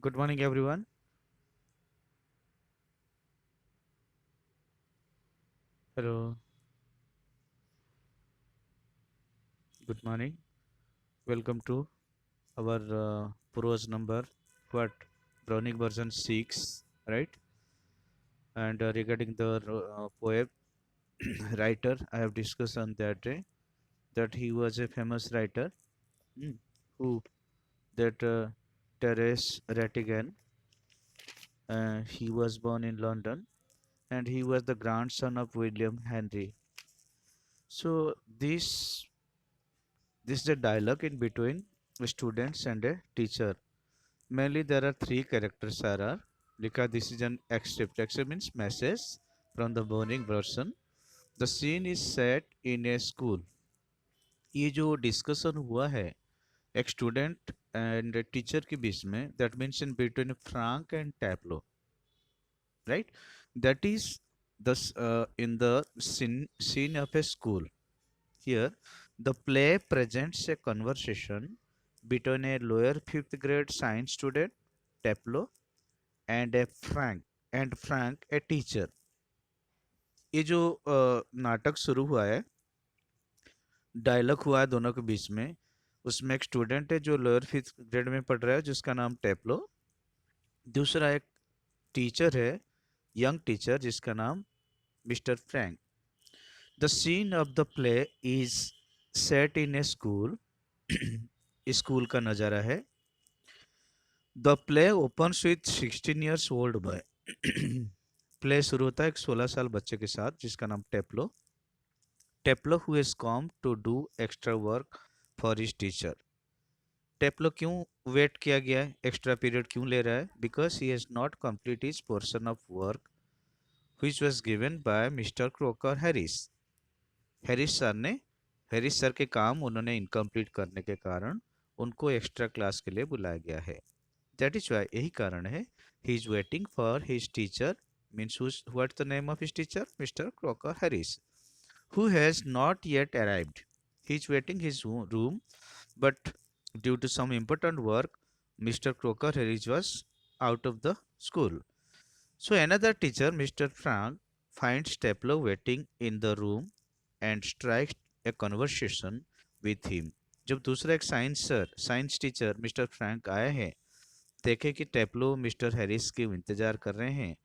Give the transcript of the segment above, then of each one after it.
Good morning, everyone. Hello. Good morning. Welcome to our prose number what Browning version 6, right? And regarding the poem writer, I have discussed on that day that he was a famous writer mm, who that Terence Rattigan. He was born in London and he was the grandson of William Henry. So this is a dialogue in between students and a teacher. Mainly there are three characters are because this is an excerpt. Excerpt means message from the morning version. The scene is set in a school. ये जो discussion हुआ है एक student and teacher के बीच में that means in between Frank and tableau right that is the in the scene of a school. Here, the play presents a conversation between a lower fifth grade science student, Teplo, and Frank, a teacher. ये जो नाटक शुरू हुआ है, dialogue हुआ है दोनों के बीच में, उसमें एक स्टूडेंट है जो लोअर फिफ्थ ग्रेड में पढ़ रहा है जिसका नाम टेप्लो, दूसरा एक टीचर है, यंग टीचर जिसका नाम mister Frank. The scene of the play is set in a school. School का नज़ारा है. The play opens with 16 years old boy. Play शुरू होता है एक 16 साल बच्चे के साथ जिसका नाम Teplo. Teplo who has come to do extra work for his teacher. Teplo क्यों वेट किया गया है, एक्स्ट्रा पीरियड क्यों ले रहा है? Because he has not complete his portion of work which was given by mister Crocker Harris. Harris sir ने Harris sir के काम उन्होंने इनकम्प्लीट करने के कारण उनको एक्स्ट्रा क्लास के लिए बुलाया गया है. दैट इज वाई, यही कारण है. He is waiting for his teacher means what the name of his teacher mister Crocker Harris who has not yet arrived. He is waiting his room, but due to some important work, Mr. Croker Harris was out of the school. So another teacher, Mr. Frank, finds Stapler waiting in the room and strikes a conversation with him. जब दूसरा एक science teacher mister Frank आए हैं, देखे कि टेप्लो mister Harris के इंतजार कर रहे हैं,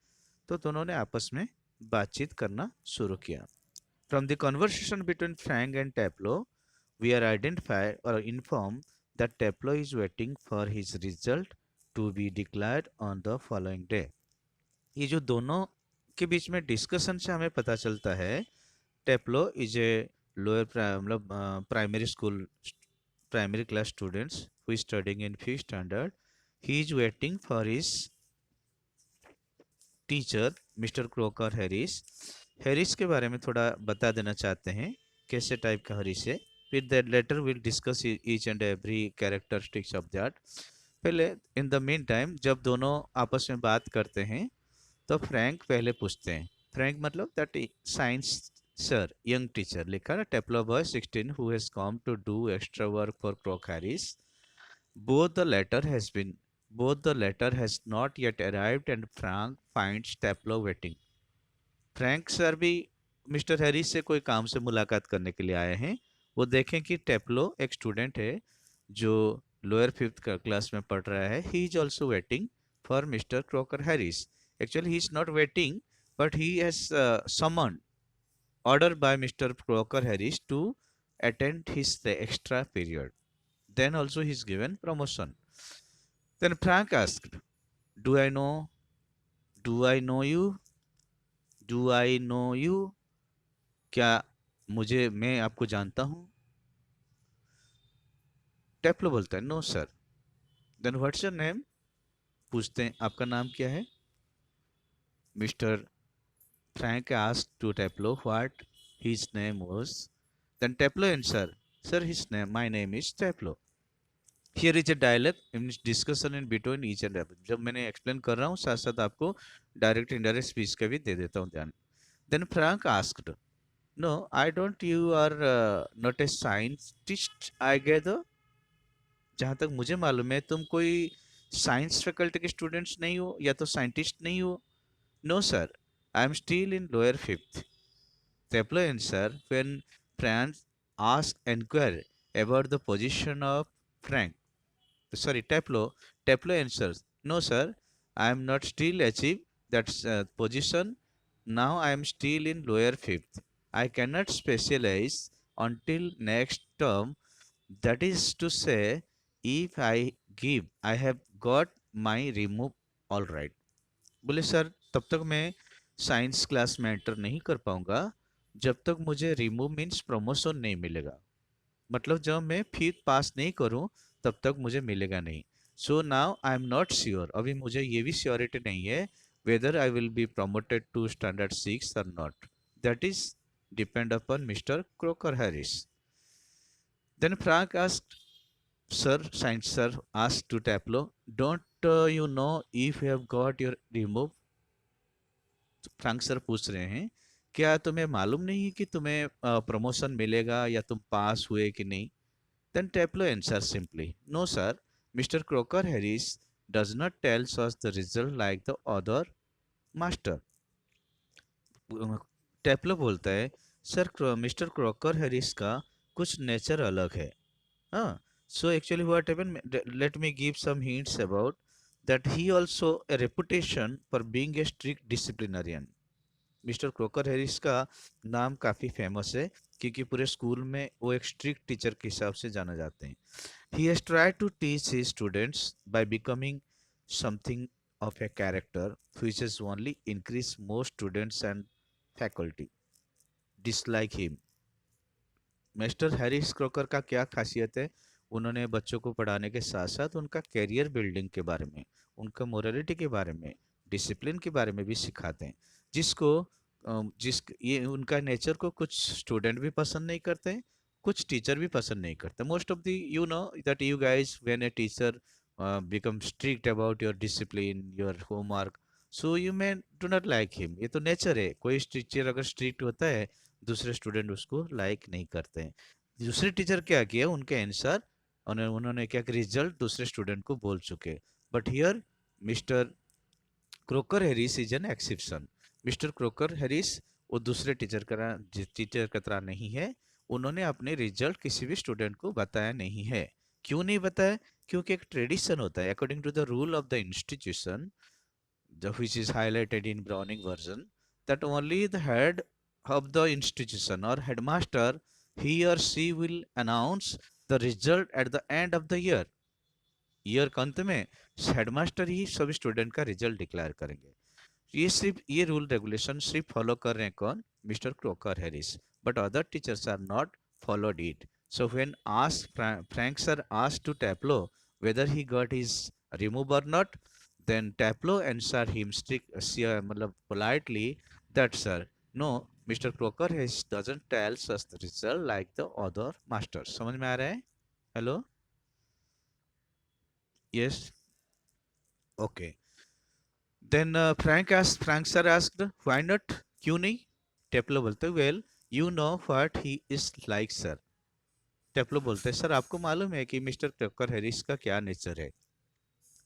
तो दोनों ने आपस में बातचीत करना शुरू किया. From the conversation between Frank and Taplo, we are identified or informed that Taplo is waiting for his result to be declared on the following day. ये जो दोनों के बीच में डिस्कशन से हमें पता चलता है टेप्लो इज ए लोअर मतलब primary school primary class students who is studying in fifth standard. He is waiting for his teacher mister Crocker Harris. Harris के बारे में थोड़ा बता देना चाहते हैं कैसे टाइप का हैरिस है. फिर that latter will discuss each and every characteristics of that. पहले इन द मीन टाइम जब दोनों आपस में बात करते हैं तो फ्रैंक पहले पूछते हैं. फ्रैंक मतलब that science sir young teacher लिखा ना Teplo boy 16 who has come to do extra work for Crock Harris. Both the letter has been both the letter has not yet arrived and Frank finds Taplow waiting. Frank sir भी mister Harris से कोई काम से मुलाकात करने के लिए आए हैं. वो देखें कि टेप्लो एक स्टूडेंट है जो लोअर फिफ्थ क्लास में पढ़ रहा है. He is also waiting for mister Crocker Harris. Actually he is not waiting but he has summon ordered by Mr. Croker Harris to attend his the extra period. Then also he is given promotion. Then Frank asked, "Do I know? Do I know you? Do I know you? क्या मुझे मैं आपको जानता हूँ?" Taplow बोलता है, "no sir." Then what's your name? पूछते हैं आपका नाम क्या है. Mister Frank asked to Taplow what his name was. Then Taplow answer, "sir his name my name is Taplow." Here is a dialogue in discussion in between each and every. जब मैंने explain कर रहा हूँ साथ साथ आपको direct indirect speech का भी दे देता हूँ ध्यान. Then Frank asked, "No, I don't. You are not a scientist, I gather." जहाँ तक मुझे मालूम है तुम कोई साइंस फैकल्टी के स्टूडेंट्स नहीं हो या तो साइंटिस्ट नहीं हो? No sir, I am still in lower fifth. Taplo answer when Franz asked inquire about the position of Frank. Sorry, Taplo answers, no sir, I am not still achieve that position. Now I am still in lower fifth. I cannot specialize until next term. That is to say, if I give, I have got my remove all right. बोले sir, तब तक मैं science class में enter नहीं कर पाऊंगा जब तक मुझे रिमूव मीन्स प्रमोशन नहीं मिलेगा. मतलब जब मैं फिफ्थ पास नहीं करूं तब तक मुझे मिलेगा नहीं. So now I am not sure, अभी मुझे ये भी श्योरिटी नहीं है whether I will be promoted to standard 6 और not. That is depend upon mister Crocker Harris. Then Frank asked, sir, science sir asked to Taplo, don't you know if you have got your remove? Frank sir पूछ रहे हैं, क्या तुम्हें मालूम नहीं है कि तुम्हें प्रमोशन मिलेगा या तुम पास हुए कि नहीं? Then Taplow answer simply, no sir, mister Crocker Harris does not tells us the result like the other master. Taplow बोलता है, सर मिस्टर क्रोकर हैरिस का कुछ नेचर अलग है. हाँ, so actually what happened, let me give some hints about that. He also a reputation for being a strict disciplinarian. Mister Crocker Harris का नाम काफ़ी फेमस है क्योंकि पूरे स्कूल में वो एक स्ट्रिक्ट टीचर के हिसाब से जाना जाते हैं. He has tried to teach his students by becoming something of a character which is only increase more students and faculty dislike him. Mister Harris Crocker का क्या खासियत है? उन्होंने बच्चों को पढ़ाने के साथ साथ उनका कैरियर बिल्डिंग के बारे में, उनका मोरालिटी के बारे में, डिसिप्लिन के बारे में भी सिखाते हैं. जिसको जिस ये उनका नेचर को कुछ स्टूडेंट भी पसंद नहीं करते हैं, कुछ टीचर भी पसंद नहीं करते. Most of the you know that you guys when a teacher become strict about your discipline your homework, so you may do not like him. ये तो नेचर है, कोई टीचर अगर स्ट्रिक्ट होता है दूसरे स्टूडेंट उसको लाइक नहीं करते हैं. दूसरे टीचर क्या किया, उनके आंसर उन्होंने क्या रिजल्ट दूसरे स्टूडेंट को बोल चुके. But here mister Crocker Harris is an exception. Mister Crocker Harris वो दूसरे टीचर का तरह नहीं है. उन्होंने अपने रिजल्ट किसी भी स्टूडेंट को बताया नहीं है. क्यों नहीं बताया? क्योंकि एक ट्रेडिशन होता है according to the rule of the institution, which is highlighted in Browning version, that only the head of the institution or headmaster, he or she will announce the result at the end of the year. Year के अंत में headmaster ही सभी student का result declare करेंगे. ये rule regulation सिर्फ follow कर रहे हैं कौन? Mister Crocker Harris. But other teachers are not followed it. So when Frank sir asked to Taplow whether he got his remove or not, then Taplo answered him मतलब politely that sir, no, Mr. Crocker has doesn't tells us the result like the other masters. समझ में आ रहा है? Hello? Yes. Okay. Then Frank sir asked, why not? क्यों नहीं? Taplow बोलते, well you know what he is like sir. Taplow बोलते, sir आपको मालूम है कि मिस्टर क्रोकर हैरिस का क्या नेचर है.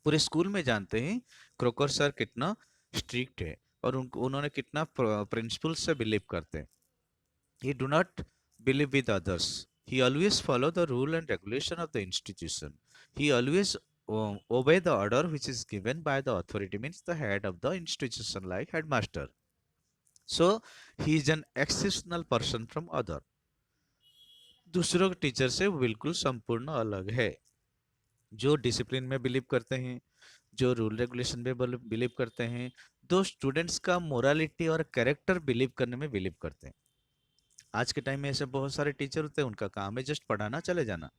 पूरे स्कूल में जानते हैं क्रोकर सर कितना स्ट्रिक्ट है और उनको उन्होंने कितना प्रिंसिपल से बिलीव करते हैं. ही do not believe with others. He always follow the rule and regulation of the institution. He always obey the order which is given by the authority, means the head of the institution like headmaster. So he is an exceptional person from other. दूसरों के teacher से वो बिल्कुल संपूर्ण अलग है. जो discipline में बिलीव करते हैं, जो रूल रेगुलेशन में बिलीव करते हैं, दो स्टूडेंट्स का मोरालिटी और कैरेक्टर बिलीव करने में बिलीव करते हैं. आज के टाइम में ऐसे बहुत सारे टीचर होते हैं, उनका काम है जस्ट पढ़ाना चले जाना,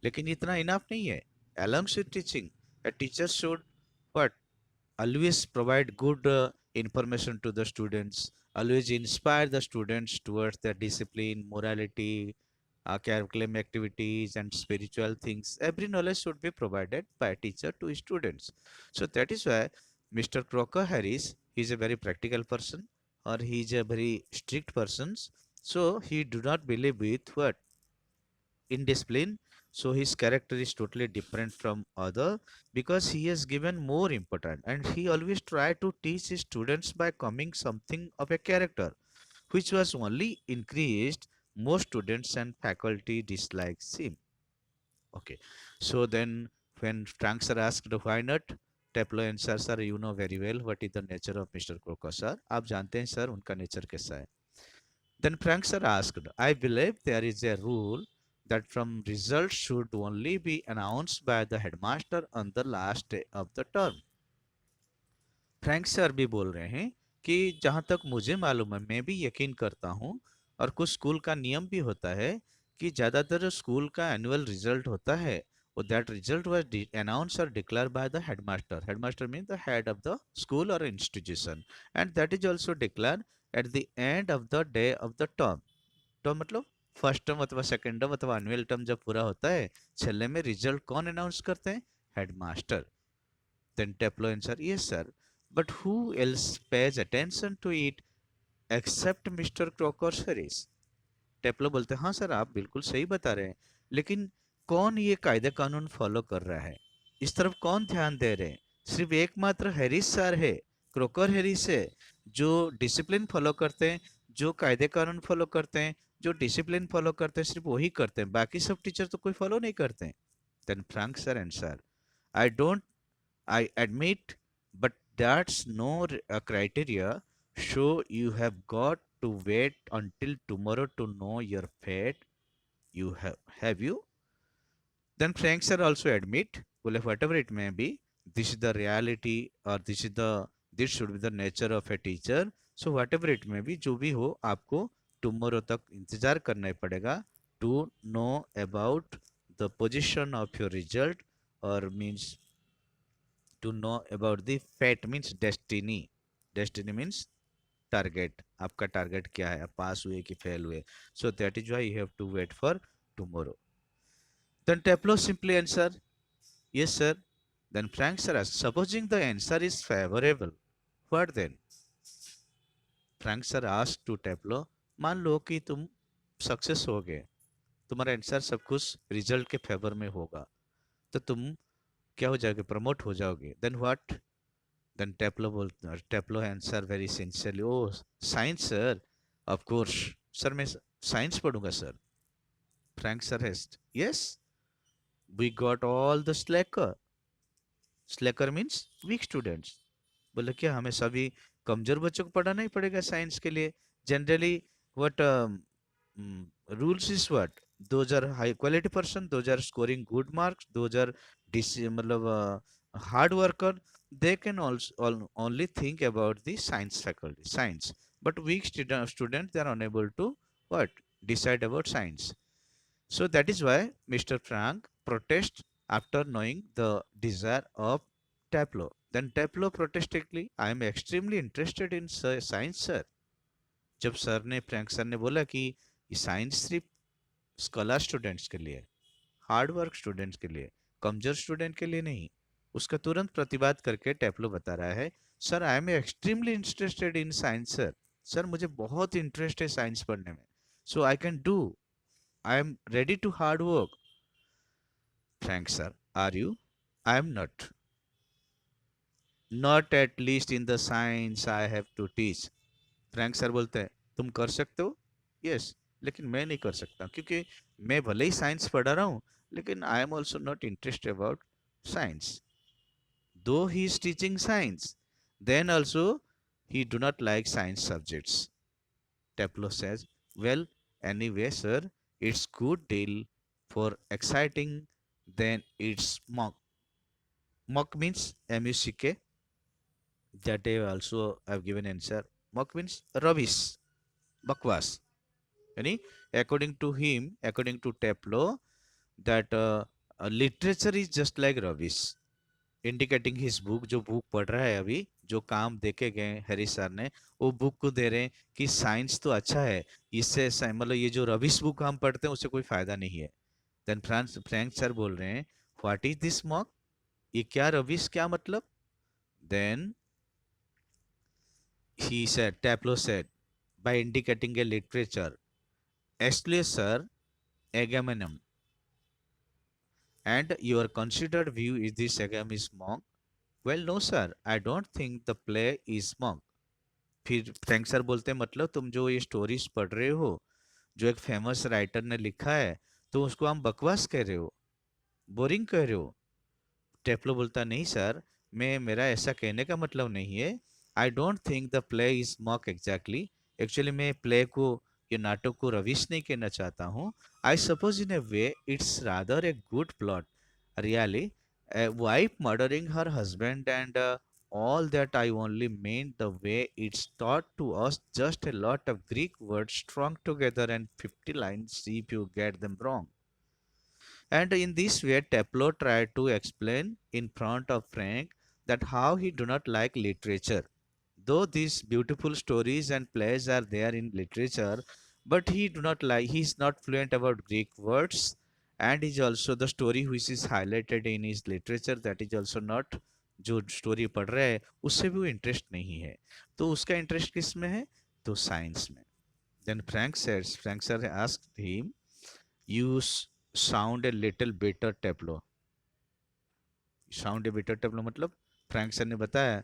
लेकिन इतना इनफ नहीं है. along with teaching, a teacher should what? Always provide good information to the students, always inspire the students towards their discipline, morality, curriculum activities and spiritual things. Every knowledge should be provided by a teacher to students. So that is why Mr. Crocker Harris, he is a very practical person or he is a very strict person. So he do not believe with what? Indiscipline So his character is totally different from other because he is given more important, and he always try to teach his students by coming something of a character, which was only increased more students and faculty dislikes him. Okay. So then when Frank sir asked why not, Taplow answer sir you know very well what is the nature of mister Crocker sir, आप जानते हैं sir उनका nature कैसा है. Then Frank sir asked, I believe there is a rule that from results should only be announced by the headmaster on the last day of the term. Frank sir भी बोल रहे हैं कि जहाँ तक मुझे मालूम है, मैं भी यकीन करता हूँ, और कुछ स्कूल का नियम भी होता है कि ज़्यादातर स्कूल का एनुअल रिजल्ट होता है, और दैट रिजल्ट वाज अनाउंस और declare by the headmaster. Headmaster mean the head of the school और institution, and that is also declare at the end of the day of the term. तो मतलब first term अथवा second term अथवा annual term जब पूरा होता है, छेल्ले में रिजल्ट कौन अनाउंस करते हैं? Headmaster. Then Teplo answered, yes, sir. But who else pays attention to it except Mr. Crocker Harris? टेप्लो बोलते हैं, हाँ सर आप बिल्कुल सही बता रहे हैं, लेकिन कौन ये कायदे कानून फॉलो कर रहा है, इस तरफ कौन ध्यान दे रहे हैं? सिर्फ एकमात्र हैरिस सर है, क्रोकर हैरिस है, जो डिसिप्लिन फॉलो करते हैं, जो कायदे कानून फॉलो करते हैं, जो डिसिप्लिन फॉलो करते हैं, सिर्फ वही करते हैं, बाकी सब टीचर तो कोई फॉलो नहीं करते हैं. Then Frank sir answer, I don't I admit, but that's no criteria. So you have got to wait until tomorrow to know your fate. You have you? Then Frank sir also admit, well, whatever it may be, this is the reality, or this should be the nature of a teacher. So whatever it may be, जो भी हो, आपको tomorrow तक इंतजार करना ही पड़ेगा to know about the position of your result, or means to know about the fate means destiny. Destiny means target. आपका target क्या है, आप पास हुए कि फेल हुए. So that is why you have to wait for tomorrow. Then Tableau simply answer, yes sir. Then Frank sir asks, supposing the answer is favorable, what then? Frank sir asked to Tableau, मान लो कि तुम success हो गए, तुम्हारा answer सब कुछ result के favour में होगा, तो तुम क्या हो जाओगे? प्रमोट हो जाओगे. Then what? Then Taplo answer very sincerely, oh science sir, of course sir, मैं साइंस पढ़ूंगा sir. Frank sir has, yes, we got all the slacker means weak students. बोले क्या हमें सभी कमजोर बच्चों को पढ़ाना ही पड़ेगा साइंस के लिए? Generally what rules is what? Those are high quality person, those are scoring good marks, those are मतलब hard worker, they can also only think about the science faculty, science. But weak student, they are unable to what? Decide about science. So that is why Mr. Frank protest after knowing the desire of Taplo. Then Taplo protestingly, I am extremely interested in science, sir. जब sir ने Frank sir ने बोला कि ये science सिर्फ scholar students के लिए, hard work students के लिए, कमजोर स्टूडेंट के लिए नहीं, उसका तुरंत प्रतिवाद करके टेप्लो बता रहा है, sir I am extremely interested in science sir. Sir मुझे बहुत इंटरेस्ट है साइंस पढ़ने में. So I can do, I am ready to hard work. Frank sir, are you? I am not. Not at least in the science I have to teach. Frank sir बोलते हैं, तुम कर सकते हो, yes, लेकिन मैं नहीं कर सकता, क्योंकि मैं भले ही साइंस पढ़ा रहा हूँ, लेकिन I am also not interested about science. Though he is teaching science, then also he do not like science subjects. Taplo says, well, anyway, sir, it's good deal for exciting, then it's mock. Mock means M-U-C-K. That I also have given answer. Mock means rubbish, bakwas. Yani, according to him, according to Taplo, that literature is just like rubbish. Indicating his book, जो book पढ़ रहा है अभी, जो काम देके गए Harish sir ने, वो बुक को दे रहे हैं कि साइंस तो अच्छा है, इससे मतलब ये जो रबिश बुक हम पढ़ते हैं उससे कोई फायदा नहीं है. देन फ्रैंक सर बोल रहे हैं, व्हाट इज दिस मॉक? ये क्या रबिश, क्या मतलब? Then he said, Taplow said, by indicating a literature, actually sir, Agamemnon, And your considered view is this game is monk. Well, no sir, I don't think the play is monk. फिर Frank sir बोलते हैं मतलब तुम जो ये stories पढ़ रहे हो जो एक फेमस राइटर ने लिखा है तो उसको हम बकवास कह रहे हो, बोरिंग कह रहे हो। टेप्लो बोलता नहीं सर, मैं मेरा ऐसा कहने का मतलब नहीं है। I don't think the play is mock exactly. Actually मैं प्ले को, ये नाटक को रविश नहीं कहना चाहता हूँ। I suppose in A way it's rather a good plot really, a wife murdering her husband and all that. I only meant the way it's taught to us, just a lot of Greek words strung together and 50 lines if you get them wrong. And in this way, Teplo tried to explain in front of Frank that how he do not like literature. Though these beautiful stories and plays are there in literature, but he do not like, he is not fluent about Greek words, and is also the story which is highlighted in his literature that is also not, जो story पढ़ रहा है उससे भी वो interest नहीं है। तो उसका इंटरेस्ट किस में है? तो साइंस में। Then Frank sir asked him, you sound a little bitter Taplow. Sound a bitter Taplow मतलब फ्रैंक सर ने बताया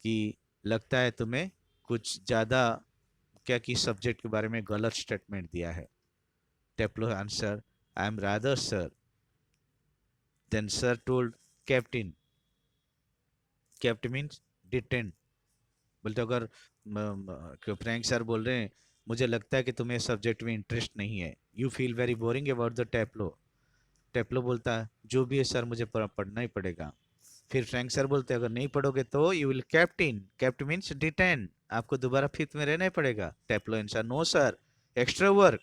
कि लगता है तुम्हें कुछ ज़्यादा क्या कि सब्जेक्ट के बारे में गलत स्टेटमेंट दिया है। Taplow answer, I am rather sir. Then sir told kept in, kept in means detain. बोलते अगर फ्रैंक सर बोल रहे हैं मुझे लगता है कि तुम्हें सब्जेक्ट में इंटरेस्ट नहीं है, you feel very boring about the Taplow. Taplow बोलता है जो भी है सर मुझे पढ़ना ही पड़ेगा। फिर फ्रैंक सर बोलते हैं अगर नहीं पढ़ोगे तो you will kept in, kept means detain, आपको दोबारा फिफ्थ में रहना ही पड़ेगा। Taplow answer, no sir, extra work.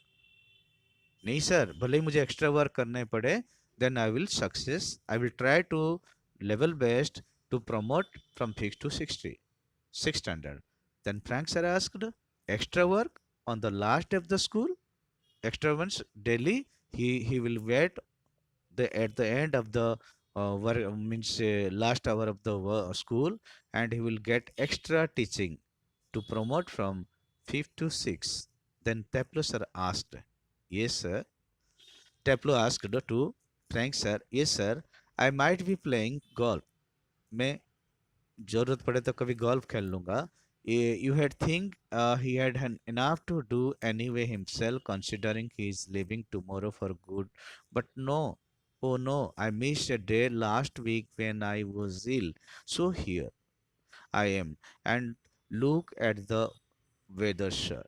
नहीं सर, भले ही मुझे एक्स्ट्रा वर्क करने पड़े, then I will success, I will try to level best to promote from fifth to six standard. Then Frank sir asked, extra work on the last day of the school? Extra ones daily. He will wait at the end of the work, means last hour of the school, and he will get extra teaching to promote from 5th to 6th. Then Teplo sir asked, yes sir. Teplo asked to Frank sir, yes sir, I might be playing golf. मैं जरूरत पड़े तो कभी golf खेल लूंगा। You had think he had enough to do anyway himself, considering he is leaving tomorrow for good. But no, oh no, I missed a day last week when I was ill. So here I am, and look at the weather, sir.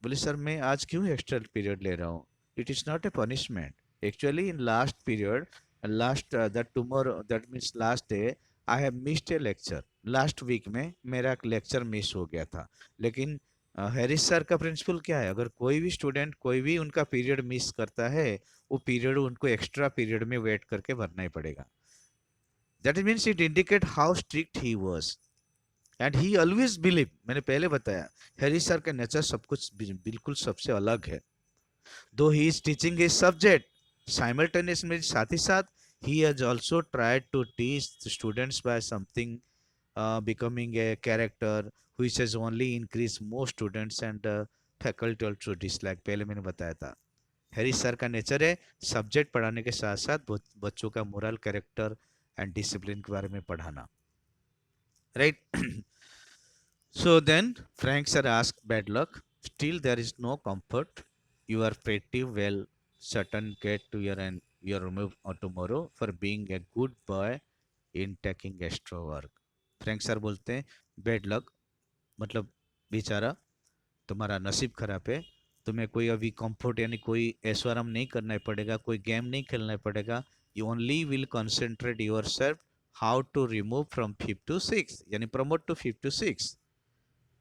बोले sir मैं आज क्यों extra period ले रहा हूँ? It is not a punishment. Actually in last period, last that tomorrow, that means last day, I have missed a lecture. Last week में मेरा एक लेक्चर मिस हो गया था। लेकिन हैरिस सर का प्रिंसिपल क्या है, अगर कोई भी स्टूडेंट कोई भी उनका पीरियड मिस करता है, वो पीरियड उनको एक्स्ट्रा पीरियड में वेट करके भरना ही पड़ेगा। That means it indicate how strict he was, and he always believe, मैंने पहले बताया हैरिस सर का नेचर सब कुछ बिल्कुल सबसे अलग है। Though he is teaching his subject, simultaneously साथ ही साथ he has also tried to teach the students by something becoming a character which has only increased more students and faculty also dislike। पहले मैंने बताया था हैरिस सर का nature है subject पढ़ाने के साथ साथ बच्चों का मोरल, कैरेक्टर एंड डिसिप्लिन के बारे में पढ़ाना, right. So then Frank sir asked bad luck. Still there is no comfort. You are pretty well certain get to your and your remove tomorrow for being a good boy in taking extra work. Frank sir बोलते हैं bed luck मतलब बेचारा तुम्हारा नसीब खराब है, तुम्हें कोई अभी कंफर्ट यानी कोई ऐश्वर्य आराम नहीं करना पड़ेगा, कोई गेम नहीं खेलना पड़ेगा। You only will concentrate your self how to remove from fifth to six यानी promote to fifth to six,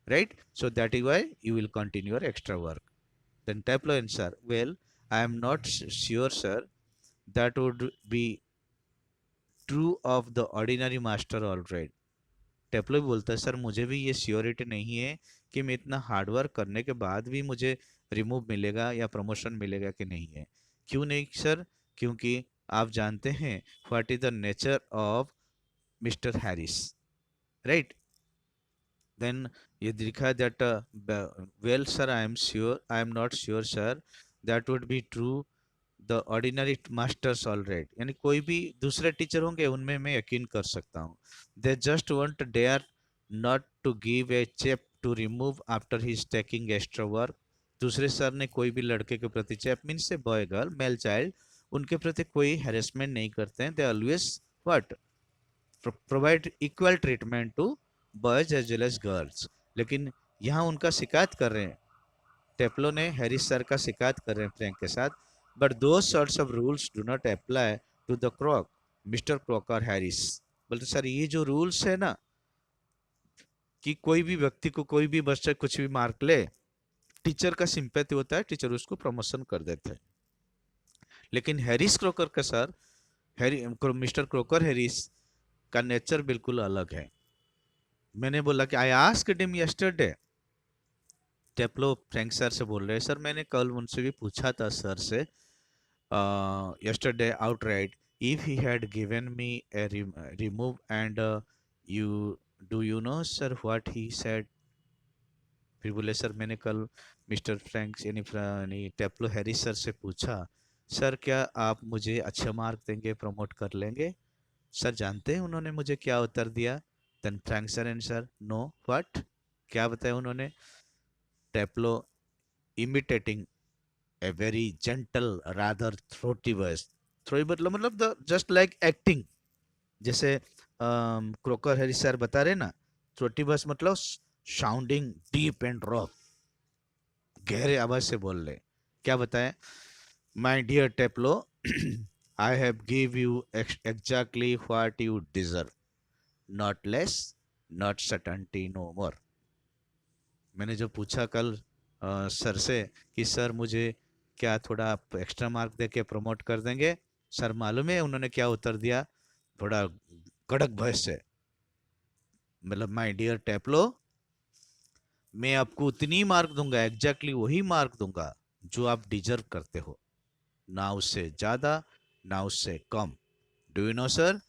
right? So that is why you will continue your extra work. Then Tableau answer, well, I am not sure, sir. That would be true of the ordinary master all right. टेप्लो भी बोलता है sir मुझे भी ये surety नहीं है कि मैं इतना हार्डवर्क करने के बाद भी मुझे रिमूव मिलेगा या प्रमोशन मिलेगा कि नहीं है। क्यों नहीं सर? क्योंकि आप जानते हैं what is the nature of mister Harris, right. Then Yadrika that well sir I am not sure sir, that would be true the ordinary masters already, यानी कोई भी दूसरे टीचर होंगे उनमें मैं यकीन कर सकता हूँ। They just want dare not to give a chap to remove after he taking extra work. दूसरे सर ने कोई भी लड़के के प्रति, चेप मीन्स से बॉय गर्ल मेल चाइल्ड, उनके प्रति कोई हेरेसमेंट नहीं करते हैं। They always what provide equal treatment to boys as well as girls. लेकिन यहाँ उनका शिकायत कर रहे हैं, टेप्लो ने हैरिस सर का शिकायत कर रहे हैं फ्रैंक के साथ। बट दो sorts of rules do not apply to the Crock, mister Crock और हैरिस। बोलते सर ये जो रूल्स है ना, कि कोई भी व्यक्ति को कोई भी बच्चा कुछ भी मार्क ले, टीचर का सिंपैथी होता है, टीचर उसको प्रमोशन कर देते हैं। लेकिन हैरिस क्रोकर का sir, Harry mister Crocker Harris का नेचर बिल्कुल अलग है। मैंने बोला कि I asked him yesterday, Taplow Frank sir से बोल रहे हैं, सर मैंने कल उनसे भी पूछा था सर से, yesterday outright, if he had given me a remove and you do you know sir what he said? फिर बोले सर मैंने कल मिस्टर फ्रैंक यानी टेप्लो हैरिस सर से पूछा, सर क्या आप मुझे अच्छे मार्क देंगे, प्रमोट कर लेंगे? सर जानते हैं उन्होंने मुझे क्या उत्तर दिया? Then Frank sir answer, no what, क्या बताया उन्होंने? टेप्लो imitating a very gentle rather throaty voice, throaty मतलब द जस्ट लाइक एक्टिंग, जैसे क्रोकर हैरिस सर बता रहे ना, थ्रोटी वॉइस मतलब साउंडिंग डीप एंड रॉ, गहरे आवाज से बोल रहे। क्या बताएं? My dear Taplow, I have give you exactly what you deserve, not less, not certainty, no more. मैंने जो पूछा कल सर से कि सर मुझे क्या थोड़ा आप एक्स्ट्रा मार्क दे के प्रमोट कर देंगे, सर मालूम है उन्होंने क्या उत्तर दिया? थोड़ा कड़क भैंस से, मतलब माय डियर टेप्लो, मैं आपको उतनी मार्क दूंगा, एग्जैक्टली वही मार्क दूंगा जो आप डिजर्व करते हो, ना उससे ज्यादा ना उससे कम। Do you know sir,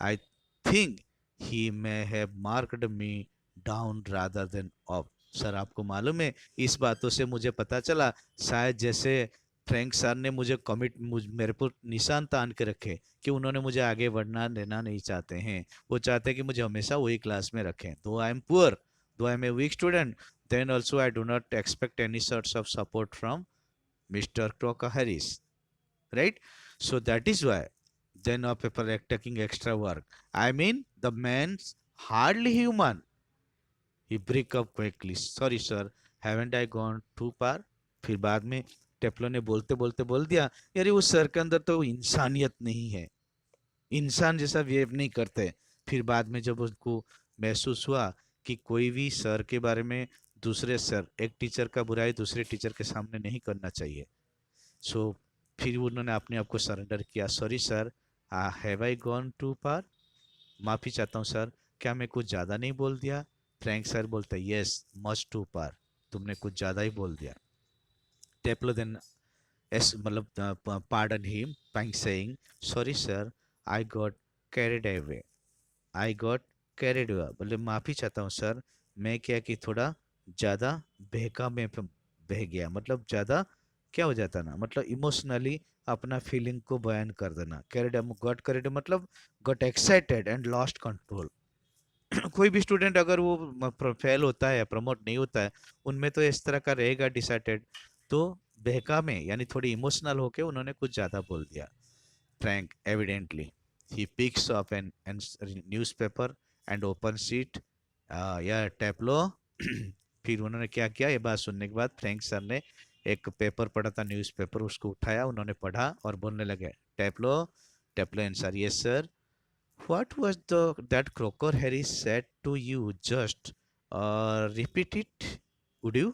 I think he may have marked me down rather than up. Sir आपको मालूम है, इस बातों से मुझे पता चला शायद जैसे फ्रैंक सर ने मेरे पर निशान तान के रखे कि उन्होंने मुझे आगे बढ़ना देना नहीं चाहते हैं। वो चाहते हैं कि मुझे हमेशा वही क्लास में रखें। दो I am poor, though I am a weak student, then also I do not expect any sorts of support from Mr. Crocker Harris, right? So that is why then of people are taking extra work. I mean, the man's hardly human. He break up quickly. Sorry sir, haven't I gone too far? फिर बाद में टेप्लो ने बोलते बोलते बोल दिया, यार उस सर के अंदर तो इंसानियत नहीं है, इंसान जैसा बिहेव नहीं करते। फिर बाद में जब उसको महसूस हुआ कि कोई भी सर के बारे में, दूसरे सर, एक टीचर का बुराई दूसरे टीचर के सामने नहीं करना चाहिए, सो फिर उन्होंने अपने आप को सरेंडर किया। Sorry sir, have I gone too far, माफ़ी चाहता हूँ सर, क्या मैं कुछ ज़्यादा नहीं बोल दिया? फ्रैंक सर बोलते यस मच टू पार, तुमने कुछ ज़्यादा ही बोल दिया। टेप्लो देन एस मतलब pardon him by saying, sorry sir, I got carried away, I got carried हुआ, बोले माफ़ी चाहता हूँ सर, मैं क्या कि थोड़ा ज़्यादा बहका में बह गया, मतलब ज़्यादा क्या हो जाता ना, मतलब इमोशनली अपना फीलिंग को बयान कर देना। कैरिड, गॉट कैरिड मतलब got excited and lost control. कोई भी स्टूडेंट अगर वो फेल होता है या प्रमोट नहीं होता है, उनमें तो इस तरह का रहेगा डिसाइडेड। तो बहका में यानी थोड़ी इमोशनल होके उन्होंने कुछ ज़्यादा बोल दिया। Frank, evidently. He picks up an newspaper and opens it. Yeah, tableau. फिर उन्होंने क्या किया, ये बात सुनने के बाद फ्रैंक सर ने एक पेपर पढ़ा था, न्यूज़पेपर, उसको उठाया, उन्होंने पढ़ा और बोलने लगे, Taplow, Taplow answer, yes sir, what was the that Crocker Harry said to you just, repeat it, would you?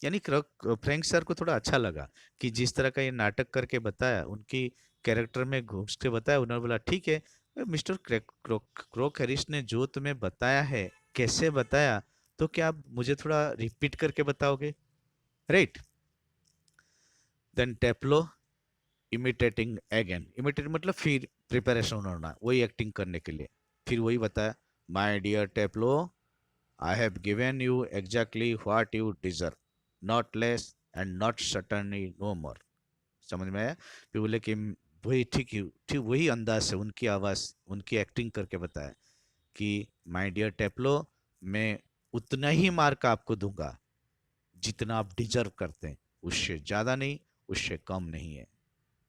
यानी फ्रैंक सर को थोड़ा अच्छा लगा कि जिस तरह का ये नाटक करके बताया, उनकी कैरेक्टर में घुस के बताया। उन्होंने बोला ठीक है मिस्टर क्रोक हैरिस ने जो तुम्हें बताया है, कैसे बताया, तो क्या आप मुझे थोड़ा रिपीट करके बताओगे, right? Then Taplow imitating again, imitate मतलब फिर प्रिपरेशन होना वही एक्टिंग करने के लिए, फिर वही बताया, my dear Taplow, I have given you exactly what you deserve, not less and not certainly no more. समझ में आया? फिर बोले कि वही ठीक ही ठीक वही अंदाज से उनकी आवाज़ उनकी एक्टिंग करके बताया कि माय डियर टेप्लो, मैं उतना ही मार्क आपको दूंगा जितना आप डिजर्व करते हैं, उससे ज़्यादा नहीं, उससे कम नहीं है।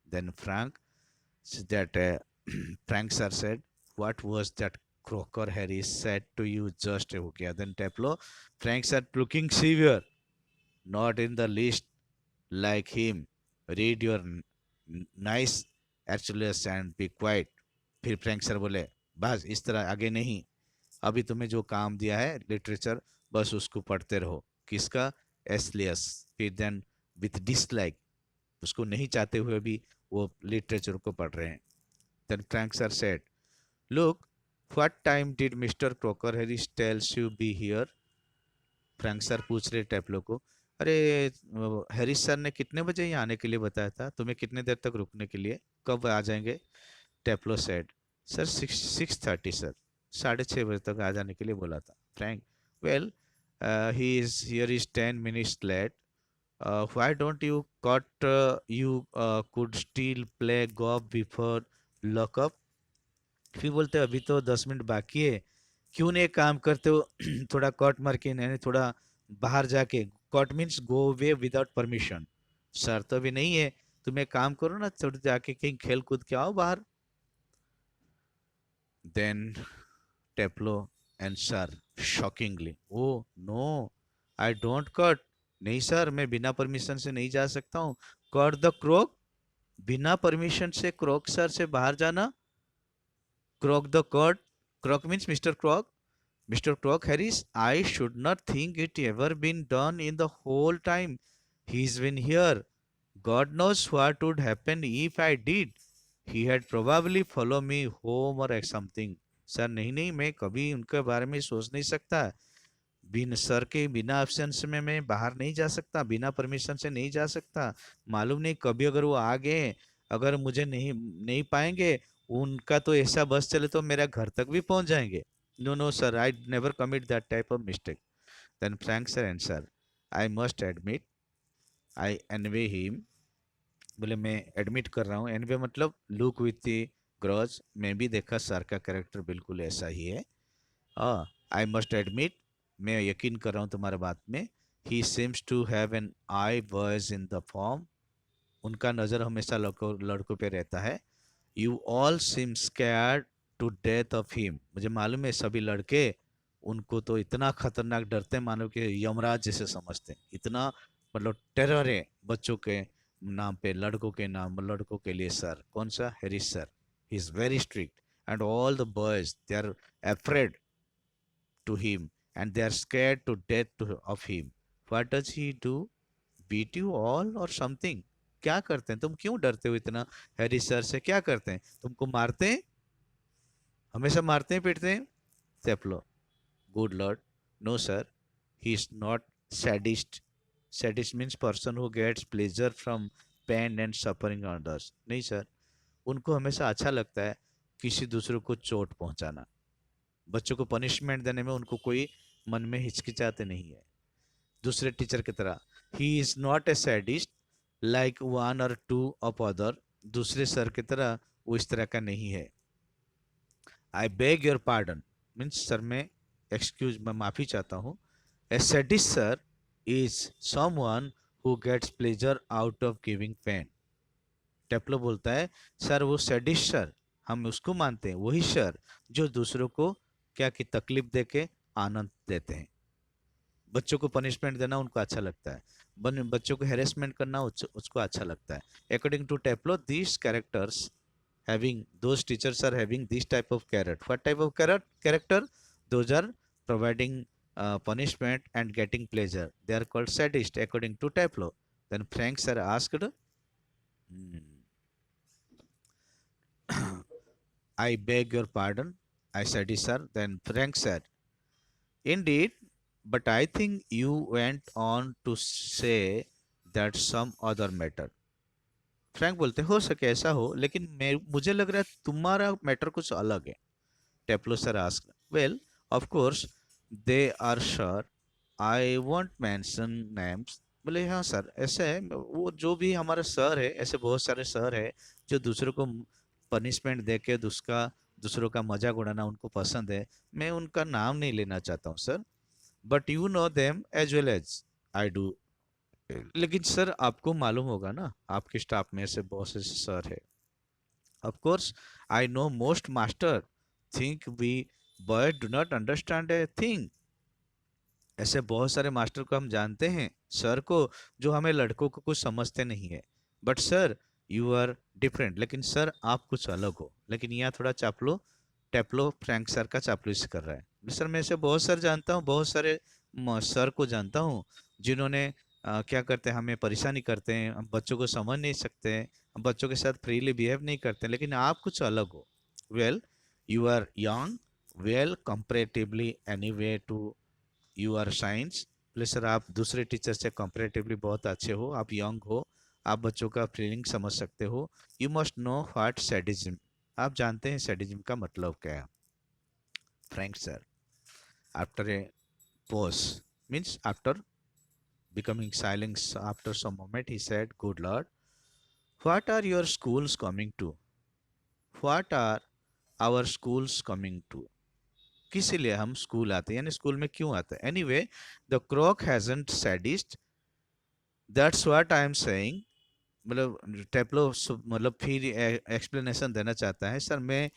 Then Frank that Frank sir said, "What was that Crocker Harry said to you just हो गया?" Then Teplo, Frank said, looking severe, not in the least like him. Read your nice Achilles and be quiet. फिर Frank sir बोले, बस इस तरह आगे नहीं, अभी तुम्हें जो काम दिया है लिटरेचर, बस उसको पढ़ते रहो। किसका? एसलियस। फिर देन विथ डिसलाइक, उसको नहीं चाहते हुए भी वो लिटरेचर को पढ़ रहे हैं। Then Frank sir said, "Look, what time did Mr. Crocker Harris tells you be here?" Frank sir पूछ रहे टेप्लो को, अरे हैरिस सर ने कितने बजे यहाँ आने के लिए बताया था, तुम्हें कितने देर तक रुकने के लिए, कब आ जाएंगे? टेप्लो सेड, सर 6:30 सर, 6:30 बजे तक आ जाने के लिए बोला था। Frank, well he is here is 10 minutes late, why don't you cut, you could still play golf before lockup. फिर बोलते अभी तो 10 मिनट बाकी है, क्यों नहीं एक काम करते हो थोड़ा कट मार के यानी थोड़ा बाहर जाके, cut means go away without permission, sir तो अभी नहीं है, तुम एक काम करो ना, थोड़ा जाके कहीं खेल कूद के आओ बाहर। Then Taplow answer shockingly, oh no, I don't cut, नहीं सर मैं बिना परमिशन से नहीं जा सकता हूँ। कट द क्रोक, बिना परमिशन से क्रोक सर से बाहर जाना, Crock the cut, Crock means mister Crock, Mr. Croc Harris, I should not think it ever been done in the whole time he's been here. God knows what would happen if I did. He had probably followed me home or something. Sir नहीं नहीं, मैं कभी उनके बारे में सोच नहीं सकता, बिन सर के बिना ऑप्शंस में मैं बाहर नहीं जा सकता, बिना परमिशन से नहीं जा सकता। मालूम नहीं कभी अगर वो आ गए, अगर मुझे नहीं नहीं पाएंगे, उनका तो ऐसा बस चले तो मेरा घर तक भी पहुंच जाएंगे। No no sir, I never commit that type of mistake. Then Frank sir answer, I must admit, I anyway him, बोले मैं एडमिट कर रहा हूँ, एनवे मतलब लुक विथ द ग्रज, मैं भी देखा सर का कैरेक्टर बिल्कुल ऐसा ही है। हाँ, आई मस्ट एडमिट, मैं यकीन कर रहा हूँ तुम्हारे बात में, he seems to have an eye boys in the form, उनका नज़र हमेशा लड़कों लड़कों पे रहता है। You all seem scared to death of him, मुझे मालूम है सभी लड़के उनको तो इतना खतरनाक डरते हैं, मानो कि यमराज जैसे समझते हैं, इतना मतलब टेरर है बच्चों के नाम पे, लड़कों के नाम, लड़कों के लिए सर, कौन सा? Harris sir, he is very strict, and all the boys they are afraid to him, and they are scared to death of him. What does he do? Beat you all or something? क्या करते हैं? तुम क्यों डरते हो इतना Harry sir से? क्या करते हैं? तुमको मारते हैं? हमेशा मारते हैं पीटते हैं? Taplow, good Lord, no sir, he is not sadist, sadist means person who gets pleasure from pain and suffering others, नहीं सर, उनको हमेशा अच्छा लगता है किसी दूसरे को चोट पहुंचाना, बच्चों को पनिशमेंट देने में उनको कोई मन में हिचकिचाते नहीं है, दूसरे टीचर की तरह। He is not a sadist like one और टू ऑफ अदर, दूसरे सर की तरह वो इस तरह का नहीं है। I beg your pardon means sir मैं एक्सक्यूज, मैं माफी चाहता हूँ। A sadist sir is someone who gets pleasure out of giving pain. Taplow बोलता है, सर वो सैडिस्ट सर, हम उसको मानते हैं, वही सर जो दूसरों को क्या की तकलीफ देके आनंद देते हैं। बच्चों को पनिशमेंट देना उनको अच्छा लगता है, बच्चों को हेरेसमेंट करना उसको अच्छा लगता है। According to Taplow, these characters having, those teachers are having this type of character. What type of character? Those are providing punishment and getting pleasure, they are called sadist according to Tableau. Then Frank sir asked, "Hmm, I beg your pardon," I said, sir. Then Frank said, indeed, but I think you went on to say that some other matter. Frank बोलते हो सके ऐसा हो, लेकिन मैं मुझे लग रहा है तुम्हारा मैटर कुछ अलग है। Taplow sir asked, well of course they are sure, I won't mention names, बोले हाँ सर ऐसे है, वो जो भी हमारा सर है, ऐसे बहुत सारे सर है जो दूसरों को पनिशमेंट दे के दूसरों का मजाक उड़ाना उनको पसंद है। मैं उनका नाम नहीं लेना चाहता हूँ sir, but you know them as well as I do. लेकिन सर आपको मालूम होगा ना, आपके स्टाफ में ऐसे बहुत से सर है। Of course I know most master think we boy do not understand a thing. ऐसे बहुत सारे मास्टर को हम जानते हैं, सर को, जो हमें लड़कों को कुछ समझते नहीं है। But sir you are different, लेकिन सर आप कुछ अलग हो। लेकिन यहाँ थोड़ा चापलो टेपलो फ्रैंक सर का चापलूसी कर रहा है। सर मैं ऐसे बहुत सर जानता हूँ, बहुत सारे सर को जानता हूँ जिन्होंने क्या करते हैं, हमें परेशानी करते हैं, हम बच्चों को समझ नहीं सकते हैं, हम बच्चों के साथ फ्रीली बिहेव नहीं करते, लेकिन आप कुछ अलग हो। Well you are young, well comparatively anyway too you are science. Please sir आप दूसरे टीचर से कंपेरेटिवली बहुत अच्छे हो, आप यंग हो, आप बच्चों का फीलिंग समझ सकते हो। You must know what sadism, आप जानते हैं सैडिज्म का मतलब क्या है। Frank sir after a pause, means after becoming silence after some moment, he said, good lord, what are your schools coming to, what are our schools coming to, किस लिए हम स्कूल आते हैं, यानी स्कूल में क्यों आते हैं। Anyway the Crock hasn't sadist, that's what I am saying. मतलब टेप्लो मतलब फिर एक्सप्लेनेशन देना चाहता है। सर मैं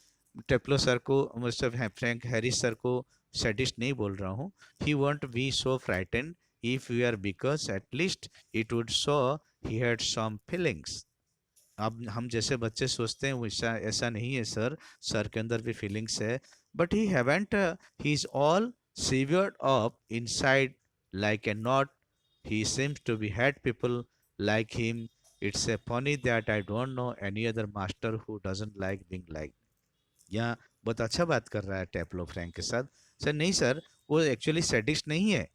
टेप्लो सर को, मतलब फ्रैंक हैरिस सर को सैडिस्ट नहीं बोल रहा हूँ। He won't be so frightened if you are, because at least it would show he had some feelings. अब हम जैसे बच्चे सोचते हैं वैसा ऐसा नहीं है सर, सर के अंदर भी फीलिंग्स है। But he haven't, he is all severed up inside like a knot, he seems to be had people like him. It's a funny that I don't know any other master who doesn't like being liked. यहाँ बहुत अच्छा बात कर रहा है टेप्लो Frank के साथ। Sir नहीं सर, वो एक्चुअली सैडिस्ट नहीं है।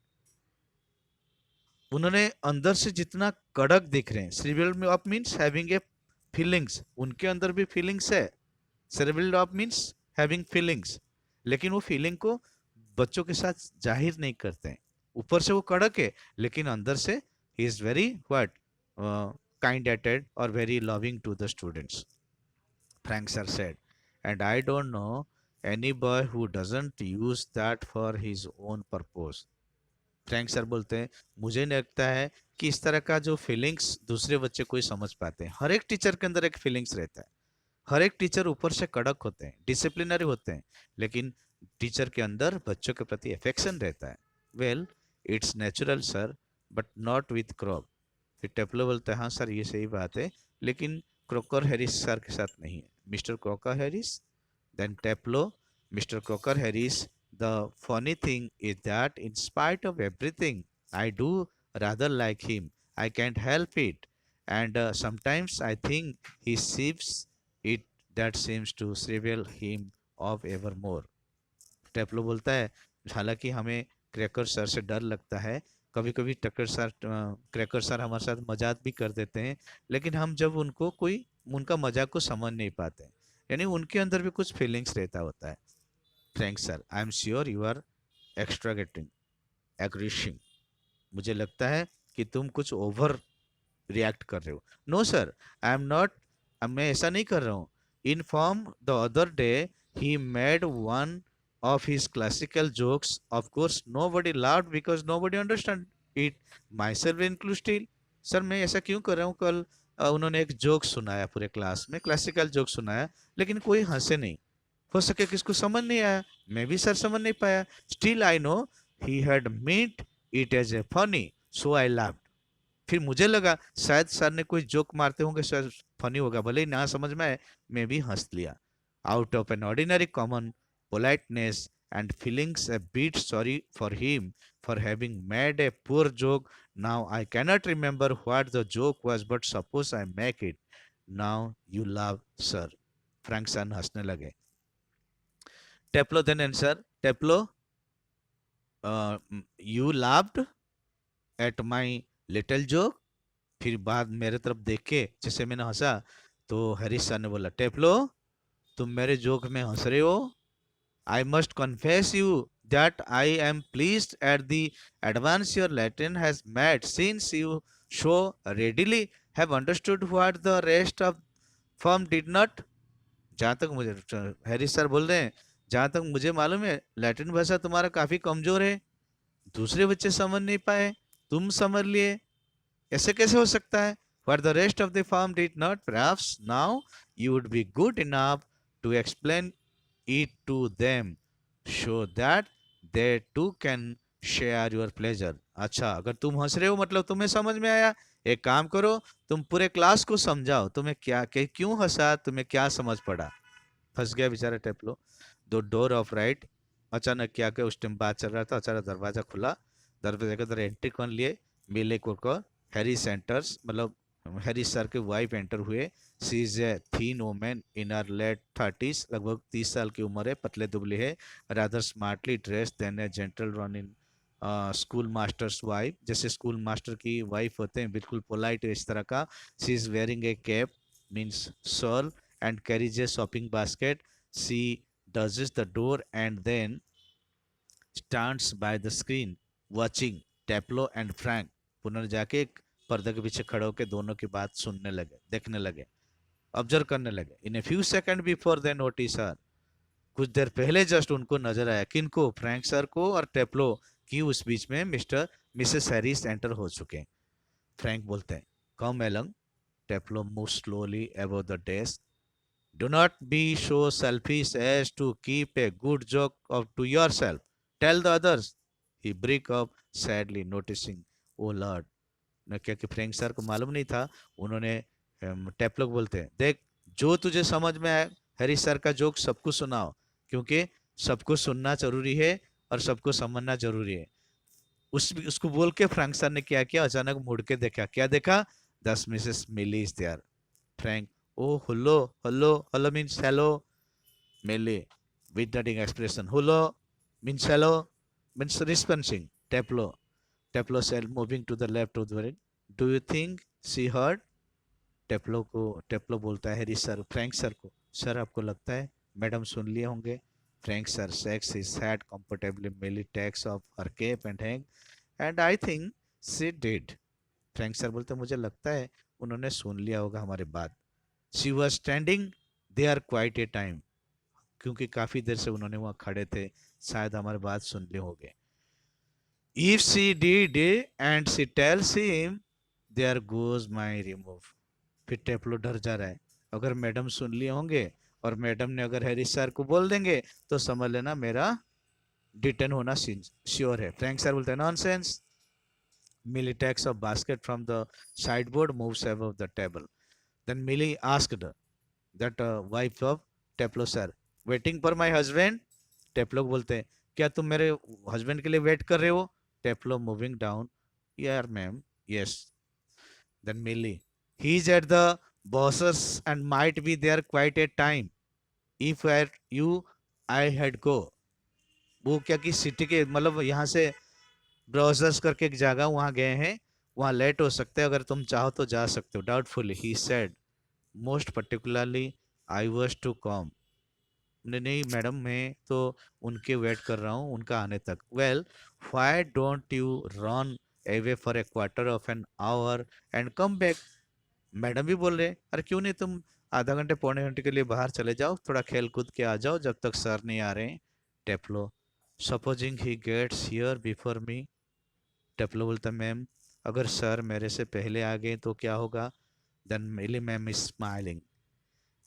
उन्होंने अंदर से जितना कड़क दिख रहे हैं, cerebral of means having a feelings, उनके अंदर भी फीलिंग्स है। Cerebral of means having feelings, लेकिन वो फीलिंग को बच्चों के साथ जाहिर नहीं करते हैं। ऊपर से वो कड़क है, लेकिन अंदर से he is very what kind hearted और very loving to the students, Frank sir said. And I don't know any boy who doesn't use that for his own purpose. Frank sir बोलते हैं, मुझे नहीं लगता है कि इस तरह का जो फीलिंग्स दूसरे बच्चे कोई समझ पाते हैं। हर एक टीचर के अंदर एक फीलिंग्स रहता है। हर एक टीचर ऊपर से कड़क होते हैं, डिसिप्लिनरी होते हैं, लेकिन टीचर के अंदर बच्चों के प्रति अफेक्शन रहता है। Well it's natural sir, but not with crop. फिर टेप्लो बोलता है, हाँ सर ये सही बात है, लेकिन क्रोकर हैरिस सर के साथ नहीं है। Mister Crocker Harris, then Teplo, Mr. Cocker Harris. The funny thing is that, in spite of everything, I do rather like him. I can't help it. And sometimes I think he sees it that seems to shrivel him off evermore. टेप्लो बोलता है, हालांकि हमें cracker sir से डर लगता है, कभी कभी टक्कर सर क्रैकर सर हमारे साथ मजाक भी कर देते हैं, लेकिन हम जब उनको कोई उनका मजाक को समझ नहीं पाते, यानी उनके अंदर भी कुछ फीलिंग्स रहता होता है। Frank sir, I am sure you are exaggerating एग्रीशिंग, मुझे लगता है कि तुम कुछ ओवर रिएक्ट कर रहे हो। No sir, I am not, मैं ऐसा नहीं कर रहा हूँ। In form the other day he made one of his classical jokes. Of course, nobody laughed because nobody understood it, myself included. Sir मैं ऐसा क्यों कर रहा हूँ, कल उन्होंने एक जोक सुनाया पूरे क्लास में, क्लासिकल जोक सुनाया, लेकिन कोई हंसे नहीं। हो सके किसको समझ नहीं आया, मैं भी सर समझ नहीं पाया। Still I know he had meet it as a funny, so I laughed. फिर मुझे लगा शायद सर ने कोई जोक मारते होंगे, सर फनी होगा, भले ही ना समझ में आए, मैं भी हंस लिया। Out of an ordinary common politeness and feelings a bit sorry for him for having made a poor joke. Now I cannot remember what the joke was, but suppose I make it. Now you laugh, sir. Frank son हंसने लगे। टेप्लो then answer, टेप्लो you laughed at my little joke। फिर बाद मेरे तरफ देख के जैसे मैंने हंसा, तो हरीश सर ने बोला, टेप्लो तुम मेरे जोक में हंस रहे हो। I must confess you that I am pleased at the advance your Latin has made, since you so readily have understood what the rest of firm did not. जहाँ तक मुझे हैरिस सर बोल रहे हैं, जहाँ तक मुझे मालूम है लैटिन भाषा तुम्हारा काफी कमजोर है, दूसरे बच्चे समझ नहीं पाए, तुम समझ लिए, ऐसे कैसे हो सकता है? For the rest of the farm did not, perhaps now you would be good enough to explain it to them so that they too can share your pleasure. अच्छा, अगर तुम हंस रहे हो मतलब तुम्हें समझ में आया। एक काम करो, तुम पूरे क्लास को समझाओ तुम्हें क्या क्यों हंसा, तुम्हें क्या समझ पड़ा। फंस गया बेचारा टेप्लो। द डोर ऑफ राइट, अचानक क्या क्या उस टाइम बात चल रहा था, अचानक दरवाजा खुला, दरवाजे के अंदर एंट्री कौन लिए, मिले को हैरी सेंटर्स, मतलब हैरी सर के वाइफ एंटर हुए। She is a thin women in her late thirties, लगभग 30 साल की उम्र है, पतले दुबले है, rather smartly dress than a gentle run in school masters wife, जैसे स्कूल मास्टर की वाइफ होते हैं, बिल्कुल पोलाइट इस तरह का। She is wearing a cap, means shawl, and carries a shopping basket. She dodges the door and then stands by the screen watching Taplo and Frank. पुनः जाके एक पर्दे के पीछे खड़े होकर दोनों की बात सुनने लगे, देखने लगे, ऑब्जर्व करने लगे। In a few second before they notice her, कुछ देर पहले जस्ट उनको नजर आया, किनको, फ्रैंक सर को और टेप्लो की उस बीच में मिस्टर मिसेस हैरिस एंटर हो चुके हैं। फ्रैंक बोलते हैं, come along. Taplow move slowly above the desk. Do not be so selfish as to keep a good joke of to yourself. Tell the others. He break up sadly, noticing, oh Lord. न क्या कि Frank sir को मालूम नहीं था, उन्होंने टेपलोक बोलते हैं, देख जो तुझे समझ में आए हैरी सर का जोक सबको सुनाओ, क्योंकि सबको सुनना जरूरी है और सबको समझना जरूरी है। उसको बोल के फ्रैंक सर ने क्या किया, अचानक मुड़ के देखा, क्या देखा, 10 Mrs Millie is there. Frank, oh, hello, hello, hello means hello. Melee, with nodding expression. Hello means hello, means responding. Taplo, Taplo said, moving to the left of the ring. Do you think she heard? टेप्लो बोलता है Harry sir, Frank sir को, sir आपको लगता है madam सुन लिए होंगे? Frank sir shakes his head comfortably. Millie takes off her cape and hang, and I think she did. Frank sir बोलते मुझे लगता है उन्होंने सुन लिया होगा हमारी बात। She was standing there quite a time, क्योंकि काफी देर से उन्होंने वहां खड़े थे, शायद हमारी बात सुन लिए होंगे। If she did and she tells him, there goes my remove. फिर टेप्लो डर जा रहा है, अगर मैडम सुन लिए होंगे और मैडम ने अगर हैरिस सर को बोल देंगे तो समझ लेना मेरा डिटेन होना श्योर है। फ्रैंक सर बोलते हैं nonsense. Millie takes a basket from the sideboard, moves above the table. Then Millie asked that wife of Taplow sir, waiting for my husband. Taplow बोलते हैं, क्या तुम मेरे हस्बैंड के लिए वेट कर रहे हो? टेप्लो मूविंग डाउन, यार ma'am, yes. Then Millie, he is at the bosses and might be there quite a time, if at you I had go. वो क्या कि सिटी के मतलब यहाँ से ब्राउजर्स करके एक जगह वहां गए हैं, वहां लेट हो सकते हैं, अगर तुम चाहो तो जा सकते हो। Doubtfully he said, most particularly I was to come. नहीं नहीं मैडम, मैं तो उनके वेट कर रहा हूँ, उनका आने तक। Well, why don't you run away for a quarter of an hour and come back. Madam भी बोल रहे, अरे क्यों नहीं तुम आधा घंटे पौने घंटे के लिए बाहर चले जाओ, थोड़ा खेल कूद के आ जाओ जब तक सर नहीं आ रहे। Taplow, supposing he gets here before me. Taplow बोलता, मैम अगर सर मेरे से पहले आ गए तो क्या होगा? Then Millie ma'am is smiling,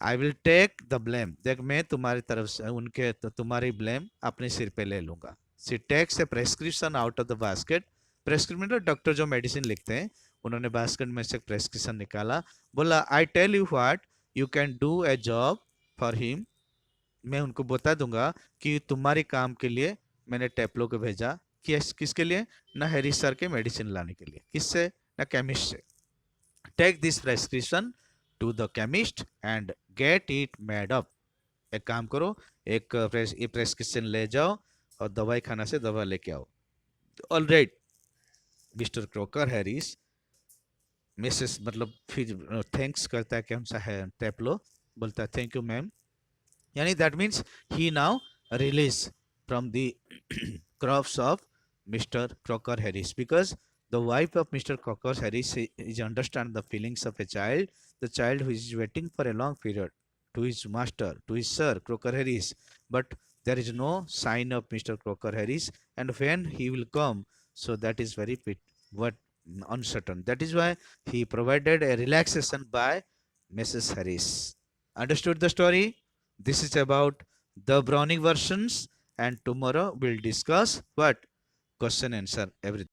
I will take the blame. देख मैं तुम्हारी तरफ से उनके तो तुम्हारी ब्लेम अपने सिर पे ले लूंगा। She takes a prescription out of the basket. Prescription मतलब डॉक्टर जो मेडिसिन लिखते हैं, उन्होंने बास्केट में से प्रेस्क्रिप्शन निकाला, बोला I tell you what, you can do a job for him. मैं उनको बता दूंगा कि तुम्हारी काम के लिए मैंने टेप्लो को भेजा। किसके लिए? ना हैरिस सर के मेडिसिन लाने के लिए। किससे? ना केमिस्ट से। Take this prescription to the chemist and get it made up. एक काम करो, एक प्रेस्क्रिप्शन ले जाओ और दवाई खाना से दवा लेके आओ। Alright mister Crocker Harris, Mrs मतलब फिर थैंक्स करता है कौन सा है, टेप्लो बोलता है थैंक यू मैम, यानी that means he now release from the crops of Mr. Crocker Harris, because the wife of Mr. Crocker Harris is understand the feelings of a child, the child who is waiting for a long period to his master, to his sir Crocker Harris, but there is no sign of Mr. Crocker Harris, and when he will come, so that is very what uncertain. That is why he provided a relaxation by Mrs. Harris. Understood the story? This is about the Browning versions, and tomorrow we'll discuss what question answer everything.